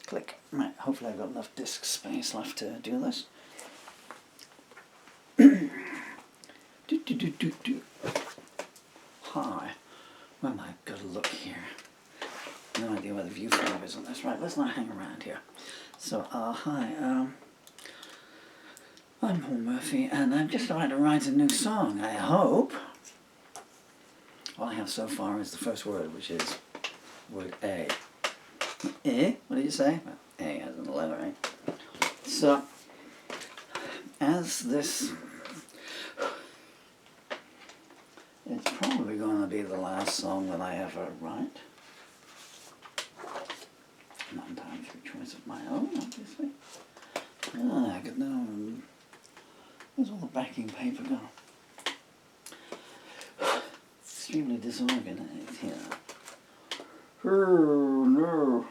Click. Right, hopefully I've got enough disk space left to do this. Hi. Where am I going to look here? No idea where the viewfinder is on this. Right, let's not hang around here. So, hi. I'm Paul Murphy, and I'm just about to write a new song, I hope. All I have so far is the first word, which is word A. What did you say? Well, A as in the letter A. So, as this... It's probably going to be the last song that I ever write. Not entirely through choice of my own, obviously. Ah, good now. Where's all the backing paper go? Extremely disorganized here. Oh no.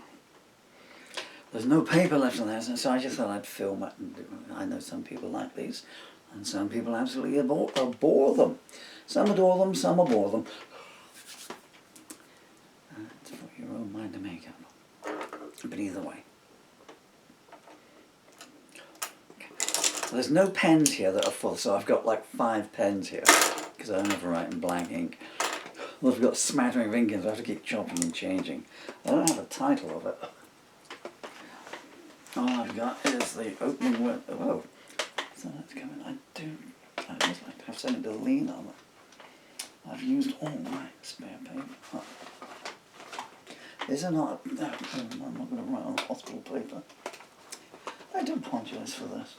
There's no paper left on there, so I just thought I'd film it. And I know some people like these, and some people absolutely abhor them. Some adore them, some abhor them. It's for your own mind to make up. But either way. Okay. There's no pens here that are full, so I've got like 5 pens here, because I don't ever write in blank ink. Well, I've got a smattering of ink, so I have to keep chopping and changing. I don't have a title of it. All I've got is the opening word. Oh, so that's coming. I just like to have something to lean on. I've used all my spare paper. Oh. These are not. No, I'm not going to write on hospital paper. I do apologise for this.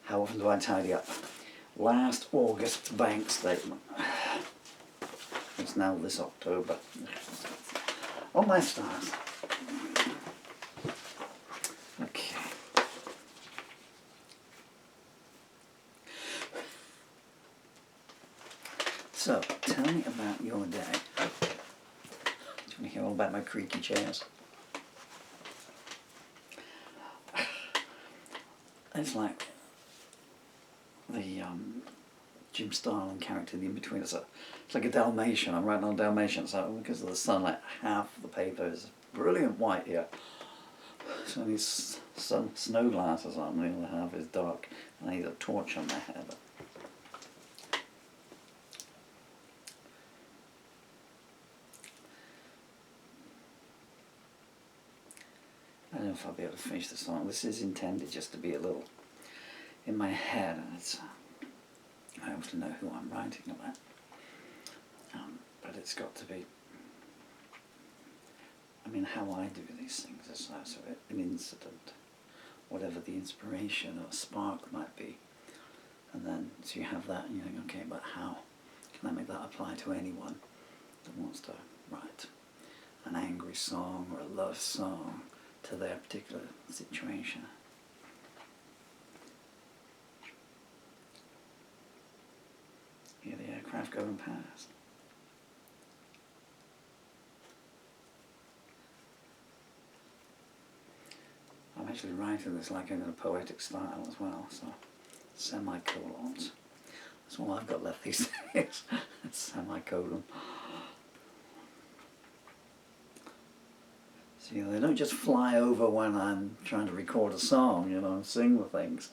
How often do I tidy up? Last August's bank statement. It's now this October. Oh my stars. Okay. So, tell me about your day. Do you want to hear all about my creaky chairs? It's like the Jim Starlin character, the in-between. It's like a Dalmatian. I'm writing on Dalmatian, so because of the sunlight, half the paper is brilliant white here. So I need snow glasses on, the other half is dark, and I need a torch on my head. I don't know if I'll be able to finish the song. This is intended just to be a little in my head, and it's I have to know who I'm writing about. But it's got to be, I mean, how I do these things is sort of an incident, whatever the inspiration or spark might be. And then, so you have that and you think, okay, but how can I make that apply to anyone that wants to write an angry song or a love song to their particular situation? Hear the aircraft going past. I'm actually writing this like in a poetic style as well, so semicolons. That's all I've got left these days. Semicolon. See, they don't just fly over when I'm trying to record a song, you know, and sing the things.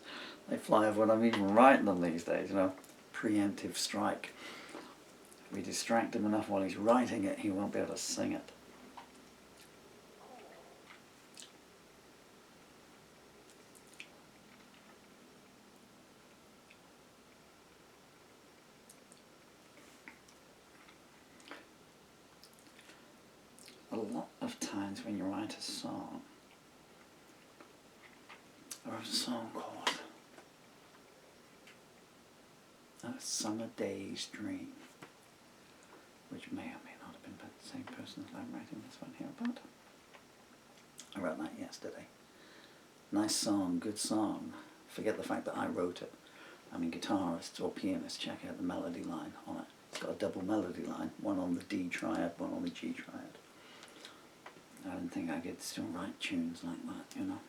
They fly over when I'm even writing them these days, you know. Preemptive strike. If we distract him enough while he's writing it, he won't be able to sing it. A lot of times when you write a song, or a song called A Summer Day's Dream, which may or may not have been by the same person as I'm writing this one here about. I wrote that yesterday. Nice song, good song. Forget the fact that I wrote it. I mean, guitarists or pianists, check out the melody line on it. It's got a double melody line, one on the D triad, one on the G triad. I didn't think I could still write tunes like that, you know.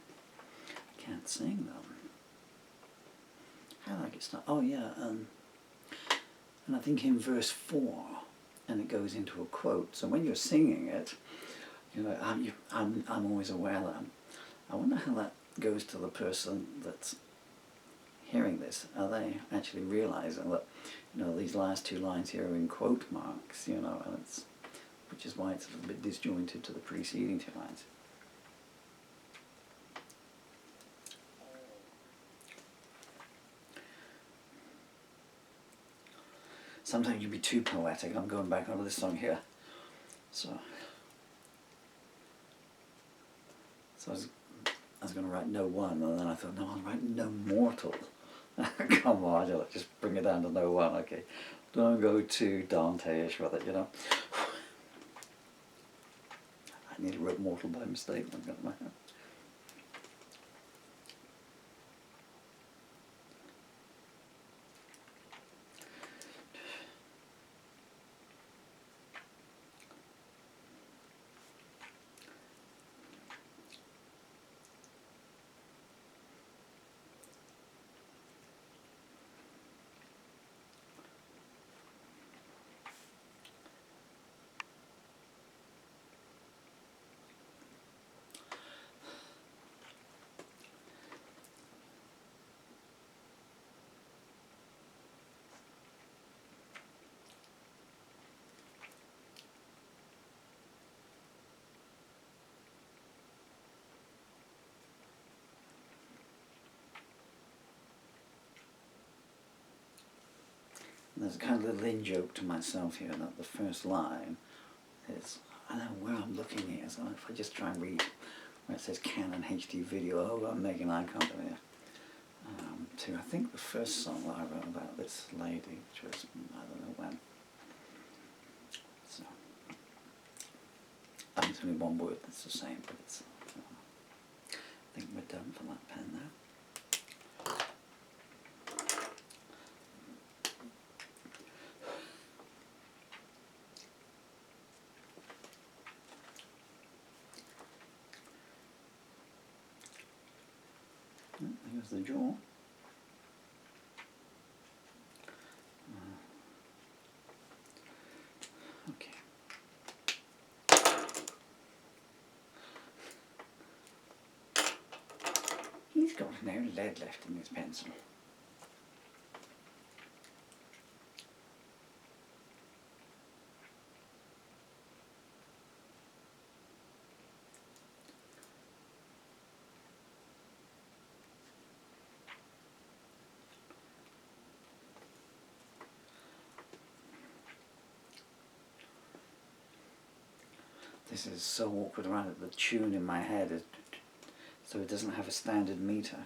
I can't sing though. How did I get started? Oh yeah, and I think in verse 4, and it goes into a quote. So when you're singing it, you know, I'm always aware that I wonder how that goes to the person that's hearing this. Are they actually realizing that, you know, these last two lines here are in quote marks, you know, and it's, which is why it's a little bit disjointed to the preceding two lines. Sometimes you'd be too poetic. I'm going back over this song here. So I was going to write no one, and then I thought, no, I'll write no mortal. Come on, I'll just bring it down to no one, okay. Don't go too Dante-ish with it, you know. I nearly wrote mortal by mistake. I've got my hand. There's a kind of little in-joke to myself here that the first line is, I don't know where I'm looking here, so if I just try and read where it says Canon HD video, oh, I'm making eye contact here. To, I think the first song that I wrote about this lady, which was, I don't know when. So, I think it's only one word that's the same, but it's, I think we're done for that pen now. Here's the jaw. Okay. He's got no lead left in his pencil. This is so awkward around it. The tune in my head is, so it doesn't have a standard meter.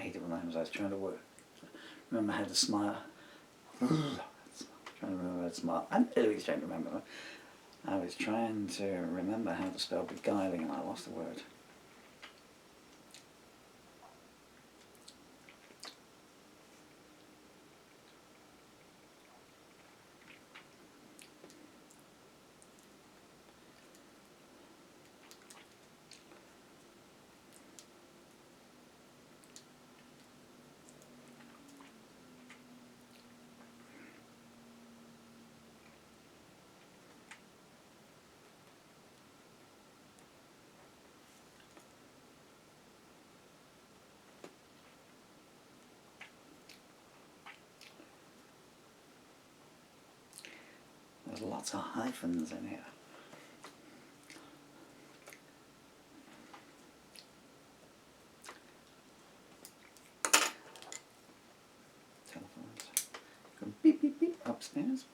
I hate it when I was trying to work. Remember how to smile. Trying to remember how to smile. I'm always trying to remember. I was trying to remember how to spell beguiling and I lost the word. There's lots of hyphens in here. Telephones. Go beep beep beep upstairs.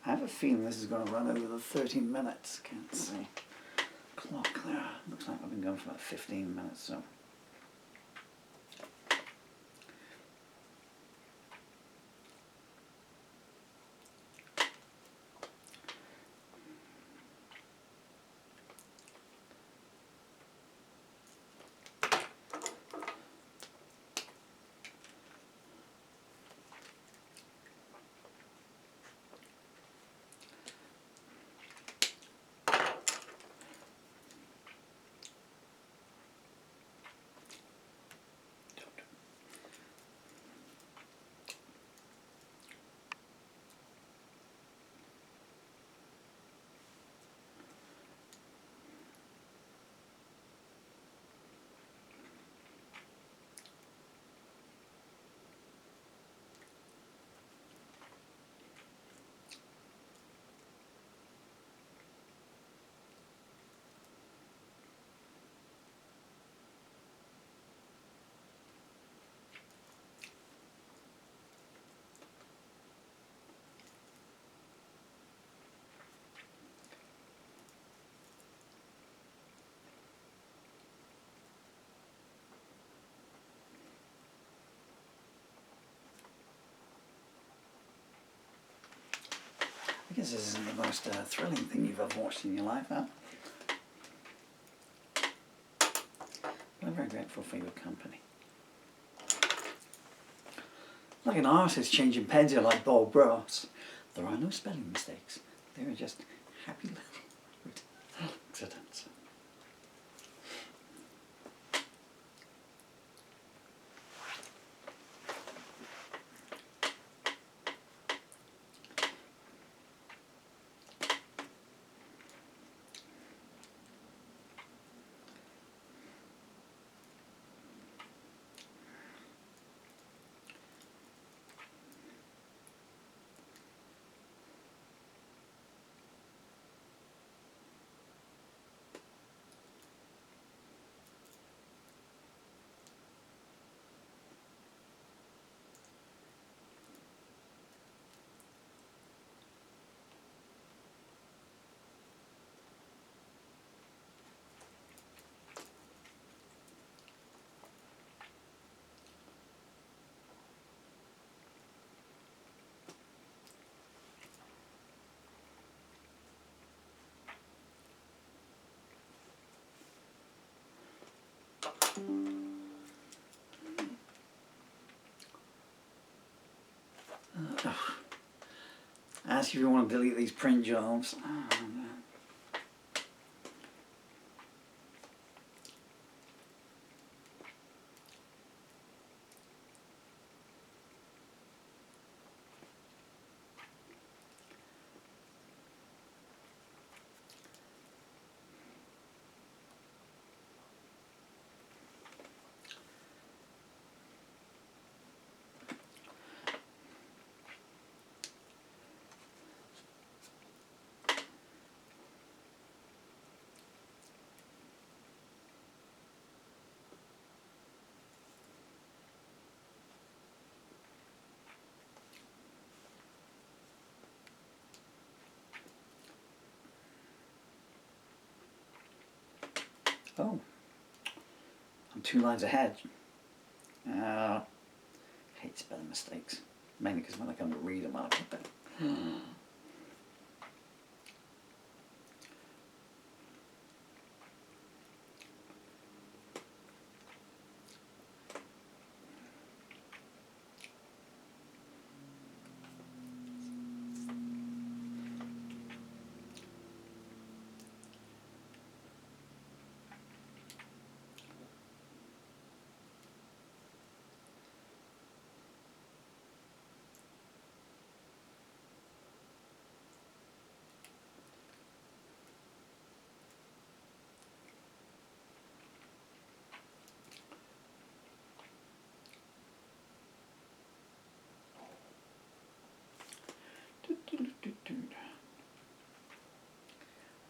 I have a feeling this is going to run over the 30 minutes. Can't see. Clock there. Looks like I've been going for about 15 minutes, so. I guess this isn't the most thrilling thing you've ever watched in your life, huh? But I'm very grateful for your company. Like an artist changing pens here like Bob Ross. There are no spelling mistakes. There are just happy little accidents. ask you if you want to delete these print jobs. Oh, man. Oh, I'm 2 lines ahead. Hate spelling mistakes. Mainly because when I come to read them, I'll put them.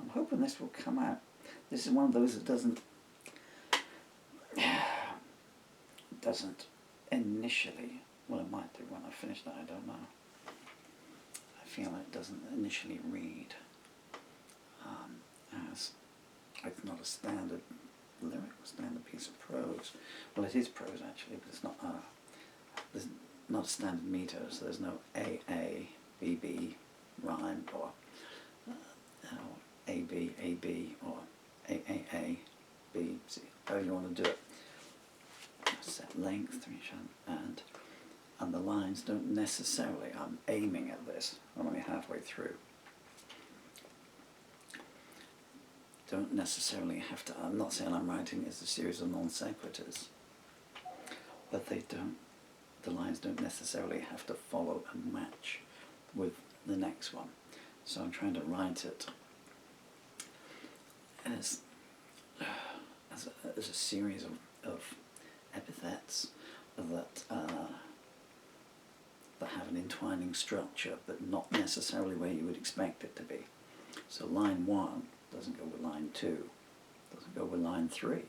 I'm hoping this will come out. This is one of those that doesn't initially, well it might do when I finish that, I don't know. I feel it doesn't initially read as, it's not a standard lyric, standard piece of prose. Well, it is prose actually, but it's not there's not a standard meter, so there's no A, B, B rhyme, or A, B, or A, B, C, however you want to do it. Set length, 3 and the lines don't necessarily, I'm aiming at this, I'm only halfway through. Don't necessarily have to, I'm not saying I'm writing as a series of non sequiturs, but the lines don't necessarily have to follow and match with the next one. So I'm trying to write it as a series of epithets that have an entwining structure, but not necessarily where you would expect it to be. So line 1 doesn't go with line 2, doesn't go with line 3.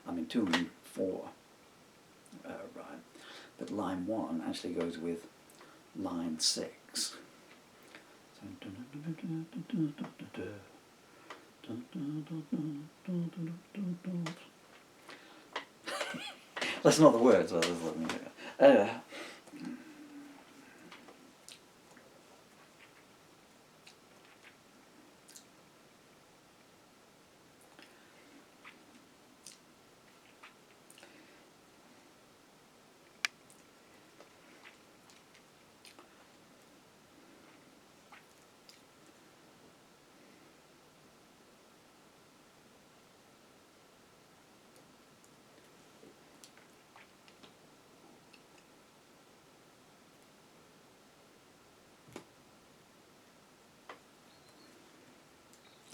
I mean 2 and 4 right, but line 1 actually goes with line 6. That's not the words, well, just let me know.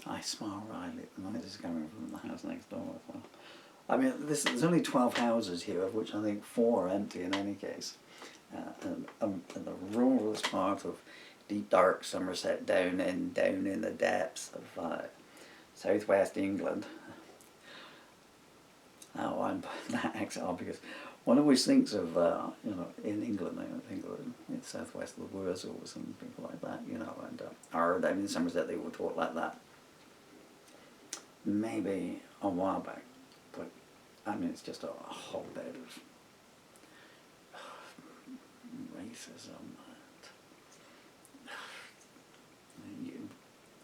I smile wryly at the noise is coming from the house next door as well. I mean, there's only 12 houses here, of which I think 4 are empty in any case. And the ruralest part of deep dark Somerset, down in the depths of southwest England. Oh, I'm putting that accent on because one always thinks of, in England, I don't think in southwest of the Wurzels and people like that, and down in Somerset they will talk like that. Maybe a while back, but I mean it's just a whole bed of racism.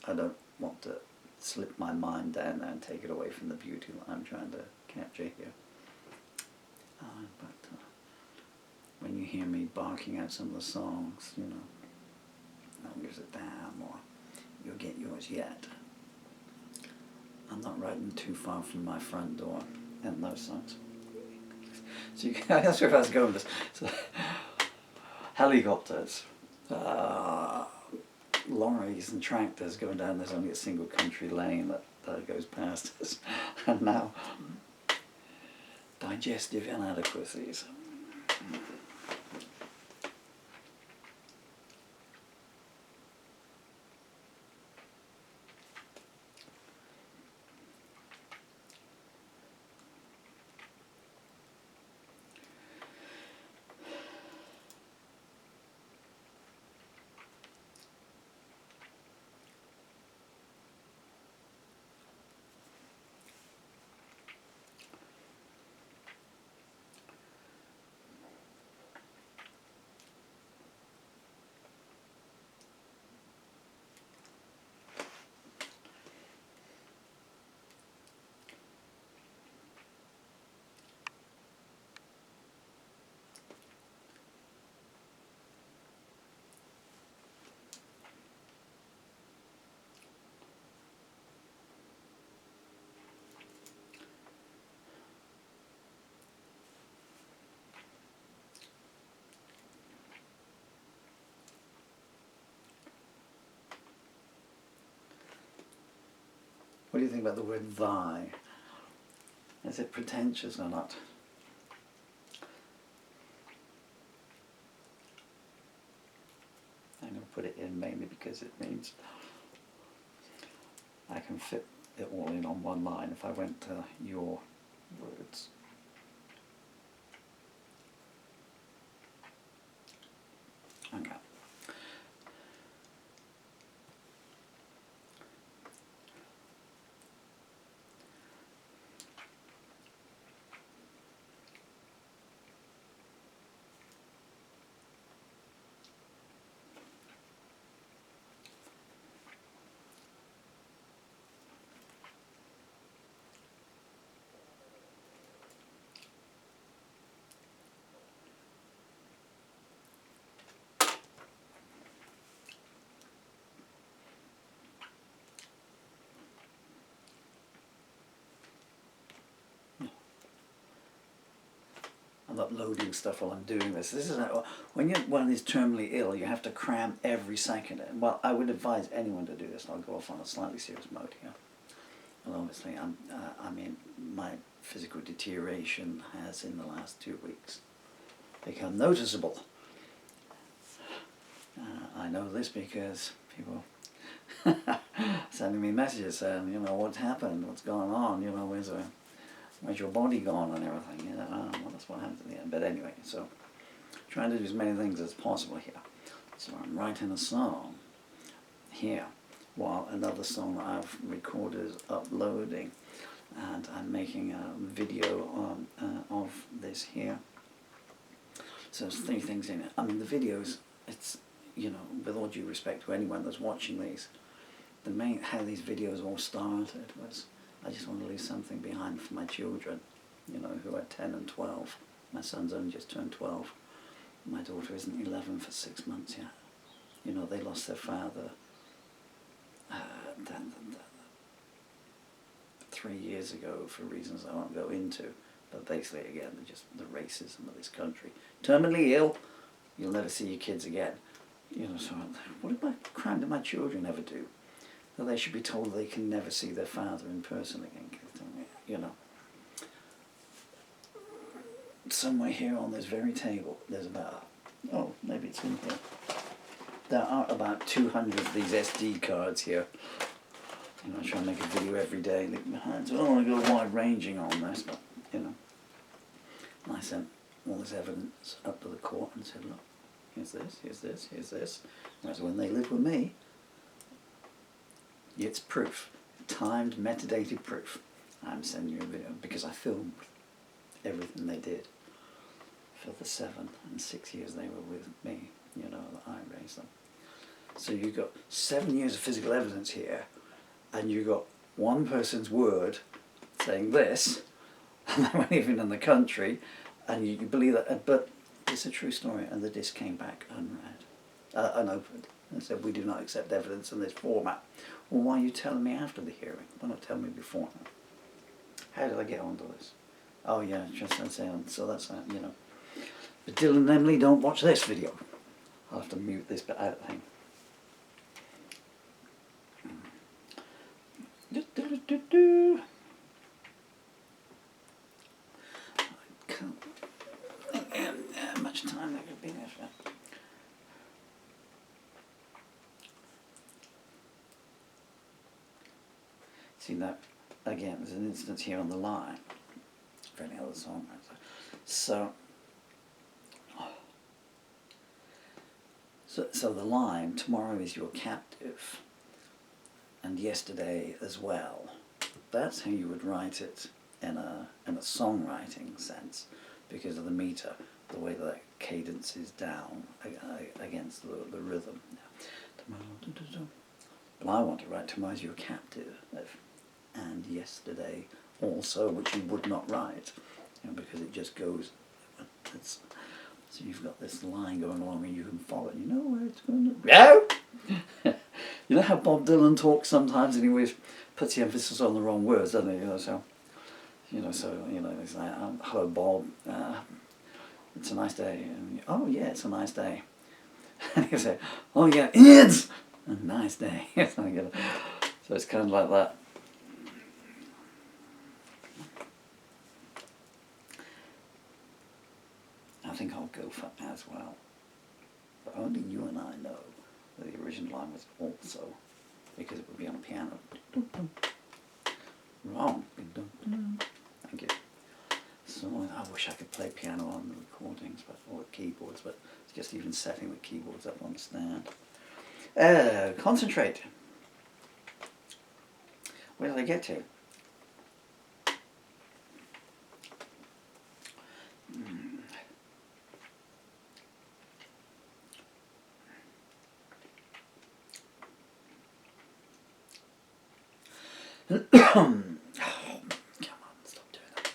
I don't want to slip my mind down there and take it away from the beauty that I'm trying to capture here. But when you hear me barking out some of the songs, song gives a damn, or you'll get yours yet. I'm not riding too far from my front door, and those songs. So I'm not sure if I was going with this. So, helicopters, lorries and tractors going down. There's only a single country lane that goes past us, and now digestive inadequacies. What do you think about the word thy? Is it pretentious or not? I'm going to put it in mainly because it means I can fit it all in on one line if I went to your words. Okay. I'm uploading stuff while I'm doing this. This is how, when one is terminally ill, you have to cram every second in. Well, I would advise anyone to do this. I'll go off on a slightly serious mode here. Well, obviously, I mean, my physical deterioration has, in the last 2 weeks, become noticeable. I know this because people sending me messages saying, you know, what's happened, what's going on, you know, where's your body gone and everything, you know, well, that's what happened in the end. But anyway, so trying to do as many things as possible here. So I'm writing a song here while another song I've recorded is uploading, and I'm making a video of this here. So there's 3 things in it. I mean, the videos, it's, you know, with all due respect to anyone that's watching these, how these videos all started was, I just want to leave something behind for my children, you know, who are 10 and 12. My son's only just turned 12. My daughter isn't 11 for 6 months yet. You know, they lost their father 3 years ago for reasons I won't go into. But basically, again, just the racism of this country. Terminally ill, you'll never see your kids again. You know, so what crime did my children ever do? That they should be told they can never see their father in person again, you know. Somewhere here on this very table, there's about, oh, maybe it's in here. There are about 200 of these SD cards here. You know, I try and make a video every day, leave behind. So I don't want to go wide-ranging on this, but, you know. And I sent all this evidence up to the court and said, look, here's this, here's this, here's this. Whereas when they lived with me, it's proof, timed, metadated proof. I'm sending you a video because I filmed everything they did for the 7 and 6 years they were with me, you know, that I raised them. So you've got 7 years of physical evidence here, and you've got one person's word saying this, and they weren't even in the country, and you believe that, but it's a true story, and the disc came back unread, unopened. and said, we do not accept evidence in this format. Well, why are you telling me after the hearing? Why not tell me before? How did I get onto this? Oh yeah, just that sound. So that's you know. But Dylan and Emily, don't watch this video. I'll have to mute this bit out, I think. I can't think how much time that could be there for. See that again, there's an instance here on the line for any other songwriter. So the line, tomorrow is your captive, and yesterday as well. That's how you would write it in a songwriting sense, because of the meter, the way that cadence is down against the rhythm. But I want to write tomorrow's your captive, and yesterday also, which you would not write, you know, because it just goes. So you've got this line going along and you can follow it. You know where it's going to go. You know how Bob Dylan talks sometimes, and he always puts the emphasis on the wrong words, doesn't he? So it's like, hello Bob, it's a nice day. And oh yeah, it's a nice day. And he'll say, oh yeah, it's a nice day. So it's kind of like that. I think I'll go for as well. But only you and I know that the original line was also, because it would be on a piano. Wrong. Thank you. So I wish I could play piano on the recordings, or keyboards, but it's just even setting the keyboards up on the stand. Concentrate. Where did I get to? Come on, stop doing that.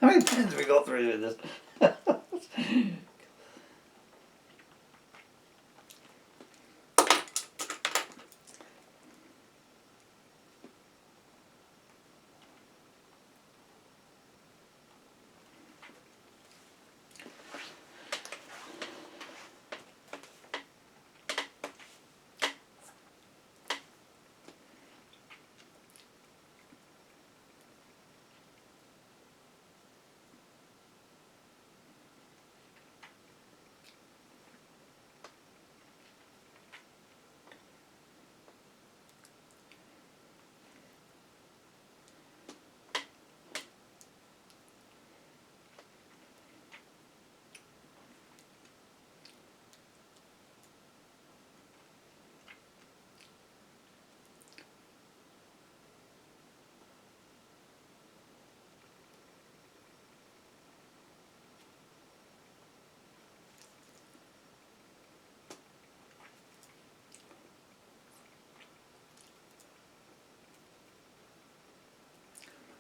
How many pens have we got through with this?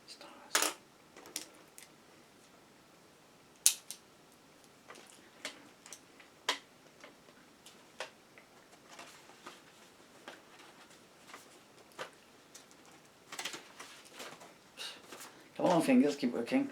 Stars. Come on, fingers, keep working.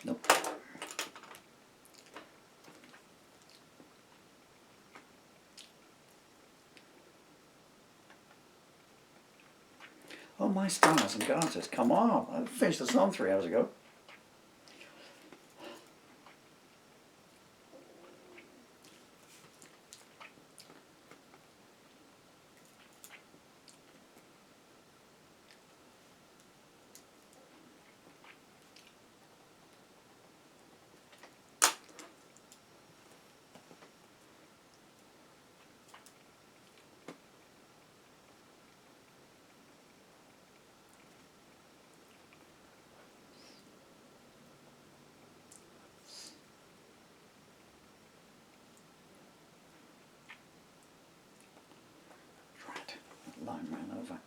Nope. Oh, my stars and garters, come on. I finished the song 3 hours ago. Right, that line ran over.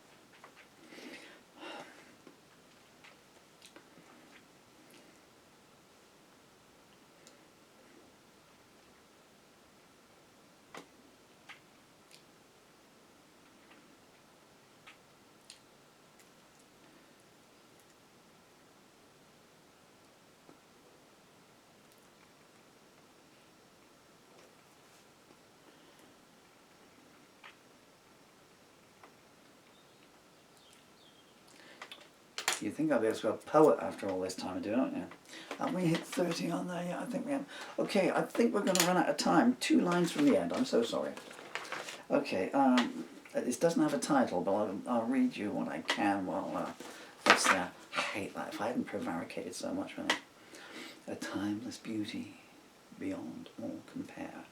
You'd think I'd be able to be a poet after all this time of doing it, yeah. And we hit 30 on there, yeah, I think we have. Okay, I think we're going to run out of time. 2 lines from the end, I'm so sorry. Okay, this doesn't have a title, but I'll read you what I can while it's there. I hate that. If I hadn't prevaricated so much with it. A timeless beauty beyond all compare.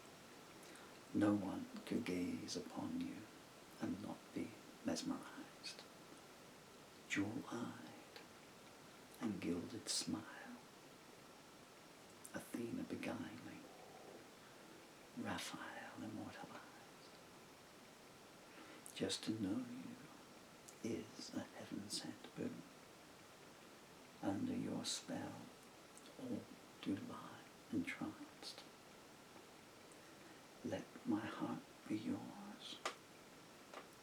No one could gaze upon you and not be mesmerised. Jewel-eyed and gilded smile. Athena beguiling. Raphael-immortalised. Just to know you is a heaven-sent boon. Under your spell all do lie entranced. Let my heart be yours,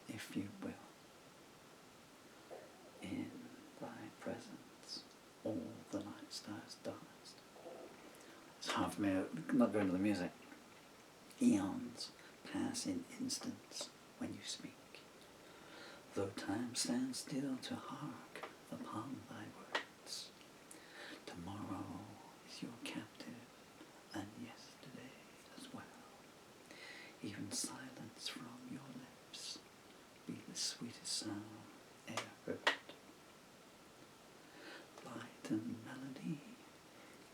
if you will. In thy presence all the night stars danced. It's hard for me to not go into the music. Eons pass in instants when you speak, though time stands still to hark upon thy words. Tomorrow is your captive, and yesterday as well. Even silence from your lips be the sweetest sound e'er heard. and melody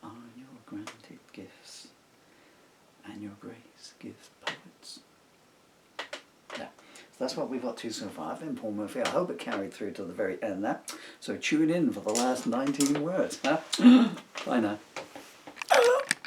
are your granted gifts, and your grace gives poets. Yeah. So that's what we've got to so far. I've been Paul Murphy. I hope it carried through to the very end there. So tune in for the last 19 words. Huh? Bye now.